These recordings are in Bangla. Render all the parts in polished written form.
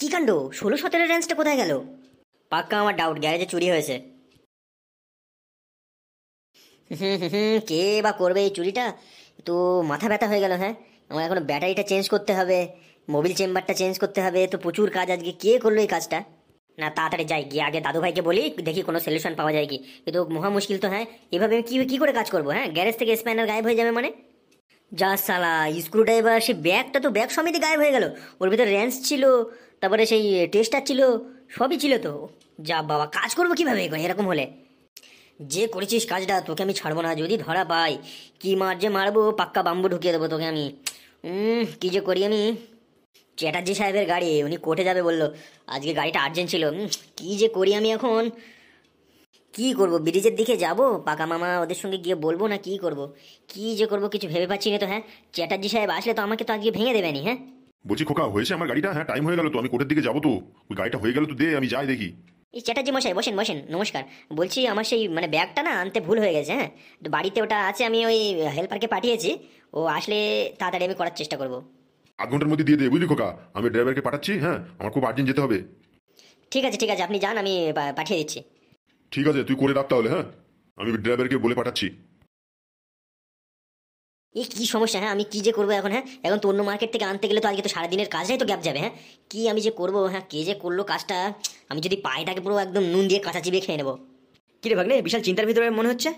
কি কাণ্ড, 16-17 রেঞ্জটা কোথায় গেল? পাক্কা আমার ডাউট গ্যারেজে চুরি হয়েছে। কে বা করবে এই চুরিটা? তো মাথা ব্যথা হয়ে গেল। হ্যাঁ, আমার এখন ব্যাটারিটা চেঞ্জ করতে হবে, মোবিল চেম্বারটা চেঞ্জ করতে হবে, তো প্রচুর কাজ আজকে। কে করলো এই কাজটা? না, তাড়াতাড়ি যাই, গিয়ে আগে দাদু ভাইকে বলি, দেখি কোনো সলিউশন পাওয়া যায় কি। কিন্তু মহা মুশকিল তো। হ্যাঁ, এভাবে আমি কি করে কাজ করবো? হ্যাঁ, গ্যারেজ থেকে স্প্যানার গায়েব হয়ে যাবে মানে? যা সালা, স্ক্রু ড্রাইভার, সেই ব্যাগটা তো ব্যাগ সমেত গায়েব হয়ে গেল। ওর ভিতরে রেঞ্চ ছিল, তারপরে সেই টেস্টার ছিল, সবই ছিল তো। যা বাবা, কাজ করবো কিভাবে এরকম হলে? যে করেছিস কাজটা, তোকে আমি ছাড়বো না। যদি ধরা পাই, কি মার যে মারবো, পাক্কা বাম্বু ঢুকিয়ে দেবো তোকে আমি। কি যে করি আমি। চ্যাটার্জি সাহেবের গাড়ি, উনি কোর্টে যাবে বললো, আজকে গাড়িটা আর্জেন্ট ছিল। কি যে করি আমি এখন। কি করব, ব্রিজের দিকে যাব, পাকা মামা ওদের সঙ্গে গিয়ে বলবো, না কি করব? কি যে করব কিছু ভেবে পাচ্ছি না তো। হ্যাঁ, চ্যাটার্জি সাহেব আসলে তো আমাকে তো আজকে ভেঙে দেবেনি। হ্যাঁ বলছি খোকা, হয়েছে আমার গাড়িটা। হ্যাঁ, টাইম হয়ে গেল তো, আমি কোর্টের দিকে যাবো তো। ওই গাড়িটা হয়ে গেল তো, দে আমি যাই দেখি। এই চ্যাটার্জি মশাই, বসেন বসেন, নমস্কার। বলছি আমার সেই ব্যাগটা না আনতে ভুল হয়ে গেছে। হ্যাঁ, তো বাড়িতে ওটা আছে, আমি ওই হেল্পারকে পাঠিয়েছি, ও আসলে তাড়াতাড়ি আমি করার চেষ্টা করব। 8 ঘন্টার মধ্যে দিয়ে দে, বুঝলি খোকা। আমি ড্রাইভারকে পাঠাচ্ছি। হ্যাঁ, আমার খুব আর্জেন্ট যেতে হবে। ঠিক আছে ঠিক আছে, আপনি যান, আমি পাঠিয়ে দিচ্ছি। ঠিক আছে, তুই করে রাখ তাহলে। হ্যাঁ, আমি ড্রাইভারকে বলে পাঠাচ্ছি। এই কি সমস্যা? হ্যাঁ, আমি কি যে করবো এখন? হ্যাঁ, এখন তো অন্য মার্কেট থেকে আনতে গেলে তো আজকে তো সারাদিনের কাজটাই তো গ্যাপ যাবে। হ্যাঁ, কি আমি যে করবো? হ্যাঁ, কে যে করলো কাজটা? আমি যদি পায়েটাকে পুরো একদম নুন দিয়ে কাঁচা চিবিয়ে খেয়ে নেবো। কি রে ভাগ্নে, বিশাল চিন্তার ভিতরে মনে হচ্ছে।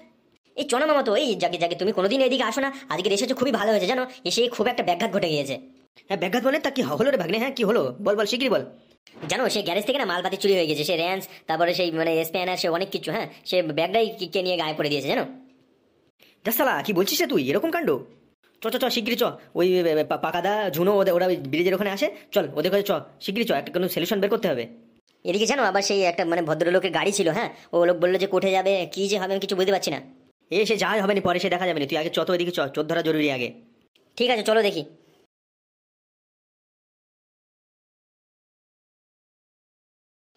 এই চনা মামা তো, এই জাগে জাগে তুমি কোনোদিন এদিকে আসো না, আজকে এসেছো, খুবই ভালো হয়েছে জানো। এসে খুব একটা ব্যাঘাত ঘটে গিয়েছে। হ্যাঁ, ব্যাঘাত বলে তা কি হলো রে ভাগ্নে? হ্যাঁ, কি হলো বল বল, শিগগিরই বল। জানো, সেই গ্যারেজ থেকে না মালপাতি চুরি হয়ে গেছে, সে র্যান্স, তারপরে সেই স্প্যানার, সে অনেক কিছু। হ্যাঁ, সে ব্যাগটাই কে নিয়ে গায়ে পড়ে দিয়েছে জানো। সালা, কি বলছিস রে তুই? এরকম কাণ্ড! চ চ চ, শিগগিরি চ। ওই পাকাদা ঝুনো ওরা ওই ব্রিজের ওখানে আসে, চল ওদের কাছে চ, শিগগিরি চ, একটা কোনো সলিউশন বের করতে হবে। এদিকে জানো, আবার সেই একটা ভদ্রলোকের গাড়ি ছিল। হ্যাঁ, ও লোক বললো যে কোর্টে যাবে, কি যে হবে আমি কিছু বুঝতে পারছি না। সে যাই হবে না, পরে সে দেখা যাবে না, তুই আগে চত ওইদিকে চ, চোর ধরা জরুরি আগে। ঠিক আছে, চলো দেখি।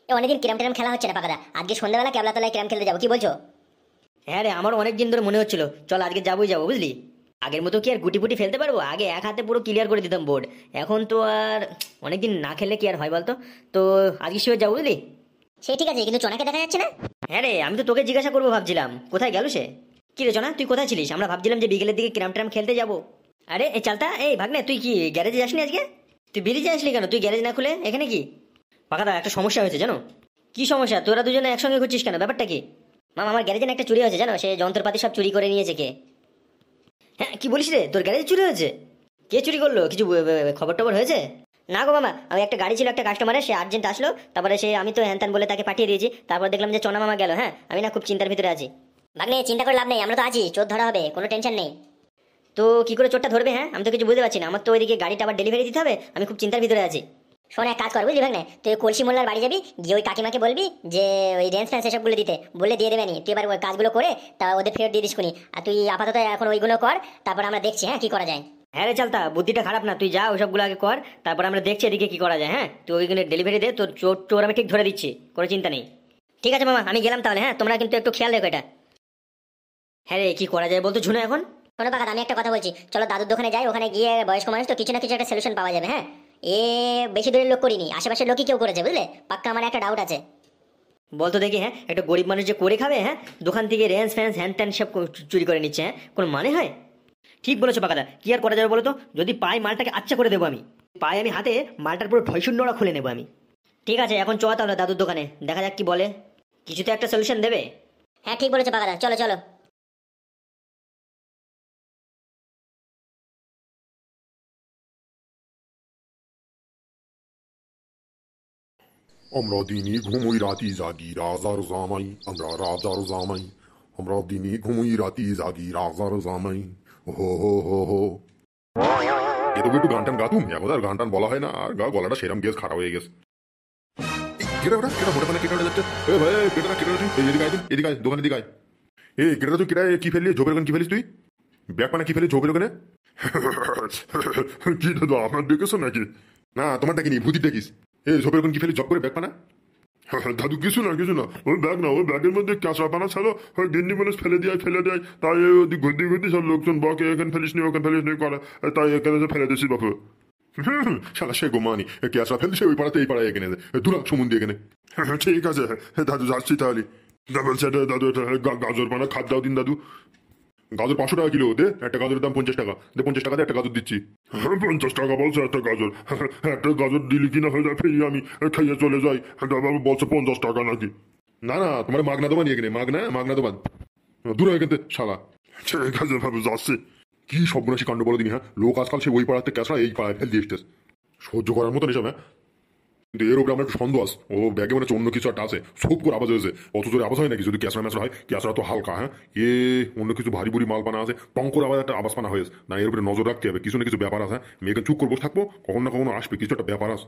অনেকদিন কিরাম টিরাম খেলা হচ্ছে না পাকাদা, আজকে সন্ধ্যাবেলা কেবলাতলায় কিরাম খেলতে যাবো, কি বলছো? হ্যাঁ রে, আমার অনেকদিন ধরে মনে হচ্ছিল, চল আজকে যাবোই যাবো, বুঝলি। আগের মতো কি আর গুটি ফুটি ফেলতে পারবো? আগে এক হাতে পুরো ক্লিয়ার করে দিতাম বোর্ড, এখন তো আর অনেকদিন না খেললে কি আর হয় বলতো। তো আজকে শিওর যাবো, বুঝলি। সে ঠিক আছে, কিন্তু চনাকে দেখা যাচ্ছে না। হ্যাঁ রে, আমি তো তোকে জিজ্ঞাসা করবো ভাবছিলাম, কোথায় গেল সে? কি রে চনা, তুই কোথায় ছিলিস? আমরা ভাবছিলাম যে বিকেলের দিকে কিরাম টিরাম খেলতে যাবো। আরে এই চালতা, এই ভাগ্নে, তুই কি গ্যারেজে যাসনি আজকে? তুই বেরিয়ে আসলি কেন? তুই গ্যারেজ না খুলে এখানে কি? পাকাদা, একটা সমস্যা হয়েছে জানো। কি সমস্যা? তোরা দুজনে একসঙ্গে ঘুরছিস কেন? ব্যাপারটা কি? মামা, আমার গ্যারেজে একটা চুরি হয়েছে জানো, সে যন্ত্রপাতি সব চুরি করে নিয়েছে কে। হ্যাঁ, কি বলিস রে, তোর গ্যারেজে চুরি হয়েছে? কে চুরি করলো? কিছু খবর টবর হয়েছে? না গো মামা, আমি একটা গাড়ি ছিল একটা কাস্টমারের, সে আর্জেন্ট আসলো, তারপরে সে আমি তো হ্যান বলে তাকে পাঠিয়ে দিয়েছি, তারপর দেখলাম যে চনা মামা গেল। হ্যাঁ, আমি না খুব চিন্তার ভিতরে আছি। ভাগ্নে, চিন্তা করে লাভ নেই, আমরা তো আছি, চোর ধরা হবে, কোনো টেনশন নেই। তো কি করে চোরটা ধরবে? হ্যাঁ, আমি তো কিছু বুঝতে পারছি না, আমার তো ওইদিকে গাড়িটা আবার ডেলিভারি দিতে হবে, আমি খুব চিন্তার ভিতরে আছি। শোন, এক কাজ কর বুঝলি ভাগ্নে, তুই কলসি মোল্লার বাড়ি যাবি, গিয়ে ওই কাকিমাকে বলবি যে ওই রেঞ্জ ফ্যান্স এসবগুলো দিতে, বললে দিয়ে দেবেনি। তুই এবার ওই কাজগুলো করে তা ওদের ফেরত দিয়ে দিস কুনি। আর তুই আপাতত এখন ওইগুলো কর, তারপর আমরা দেখছি হ্যাঁ কি করা যায়। হ্যাঁ রে চালতা, বুদ্ধিটা খারাপ না, তুই যা ওইসবগুলো আগে কর, তারপর আমরা দেখছি এদিকে কি করা যায়। হ্যাঁ, তুই ওইগুলো ডেলিভারি দে, তোর চোর চোর আমি ঠিক ধরে দিচ্ছি, কোনো চিন্তা নেই। ঠিক আছে মামা, আমি গেলাম তাহলে। হ্যাঁ, তোমরা কিন্তু একটু খেয়াল রেখো এটা। হ্যাঁ রে, কি করা যায় বলতো ঝুনো এখন? শোনো পাকা, আমি একটা কথা বলছি, চলো দাদুর দোকানে যাই, ওখানে গিয়ে বয়স্ক মানুষ তো, কিছু না কিছু একটা সলিউশন পাওয়া যাবে। হ্যাঁ, এ বেশি দূরের লোক করিনি, আশেপাশের লোকই কেউ করেছে, বুঝলে। পাক্কা আমার একটা ডাউট আছে। বলতো দেখি। হ্যাঁ, একটা গরিব মানুষ যে করে খাবে, হ্যাঁ, দোকান থেকে রেঞ্জ ফ্যান্স হ্যান ত্যান সব চুরি করে নিচ্ছে, হ্যাঁ, কোনো মানে হয়? ঠিক বলেছো পাকাদা, কি আর করা যাবে বলো তো? যদি পাই, মালটাকে আচ্ছা করে দেবো আমি। পাই আমি হাতে, মালটার পুরো ঢয়শূন্যরা খুলে নেবো আমি। ঠিক আছে, এখন চল তাহলে দাদুর দোকানে, দেখা যাক কি বলে, কিছুতে একটা সলিউশন দেবে। হ্যাঁ, ঠিক বলেছো পাকাদা, চলো চলো। আমরা দিনই ঘুমোই রাতি জাগি রাজার জামাই, আমরা রাজার জামাই। আমরা দিনই ঘুমোই রাতি জাগি রাজার জামাই। হো হো হো হো। এ তো একটু গান টান গা, তুমি এখন আর গান টান বলা হয় না, আর গা গলাটা সেরাম গেছ, খারাপ হয়ে গেছে। কেটা ওটা, কেটা মোটা মানে কেটা ওটা যাচ্ছে। এ ভাই, কেটা না, কেটা তুই এদিকে আয়, এদিকে আয়, দোকানের দিকে আয়। এই কেটা তুই, কেটা কি ফেললি ঝোপের ওখানে? কি ফেলিস তুই? ব্যাগ পানা কি ফেলিস ঝোপের ওখানে? কি দাদা, আপনার ডেকেছো নাকি? না, তোমার ডাকিনি, ভূতি ডাকিস। এই ঝোপের ওখানে কি ফেলিস জব করে ব্যাগ পানা? দাদু কিছু না কিছু না, ওই ব্যাগ না, ওই ব্যাগের মধ্যে কাঁচা পানা ছিল, ওই গেন্ডি মানুষ ফেলে দেয়, তাই ওদিক ঘুরতে ঘুরতে সব লোকজন বকে, এখানে ফেলিস নি ওখানে ফেলিস নি করে, তাই এখানে ফেলে দিয়েছি বাপু। শালা সে গোমানি ক্যাশরা ফেলছে ওই পাড়াতে এই পাড়ায় এখানে দুরাক সমুন্দি এখানে। ঠিক আছে দাদু যাচ্ছি তাহলে। বলছে দাদু গাজর মানে খাদ দাও দিন দাদু। গাজর 500 টাকা কিলো দে, একটা গাজরের দাম 50 টাকা দে, 50 টাকা দিয়ে একটা গাজর দিচ্ছি। 50 টাকা বলছে একটা গাজর, একটা গাজর দিলি কিনা হয়ে যায় ফেরি আমি খাইয়ে চলে যাই, বাবা বলছে 50 টাকা নাকি। না না তোমার মাগনা দোকান এখানে, মাগনা দোকান দূর হয়ে গেছে শালা। ঠিক আছে ভাবে যাচ্ছে। কি সর্বনাশী কাণ্ড বলো দিনি, হ্যাঁ লোক আজকাল সে ওই পাড়াতে ক্যাশরা এই পাড়ায় ফেল দিয়ে এসতেছে, সহ্য করার মতন এসব। হ্যাঁ কিন্তু এর উপরে আমার একটু সন্দেহ আছে, ও ব্যাগে মনে হচ্ছে অন্য কিছু একটা আছে, খুব করে আওয়াজ হয়েছে, অত জোরে আওয়াজ হয় নাকি যদি ক্যাশরা ম্যাশরা হয়, ক্যাশরা তো হালকা, হ্যাঁ এ অন্য কিছু ভারী বুড়ি মাল পানা আছে, টং করে আবার একটা আওয়াজ পানা হয়েছে না, এর উপরে নজর রাখতে হবে, কিছু না কিছু ব্যাপার আছে। আমি এখানে চুপ করে বসে থাকবো, কখনো না কখনো আসবে, কিছু একটা ব্যাপার আছে।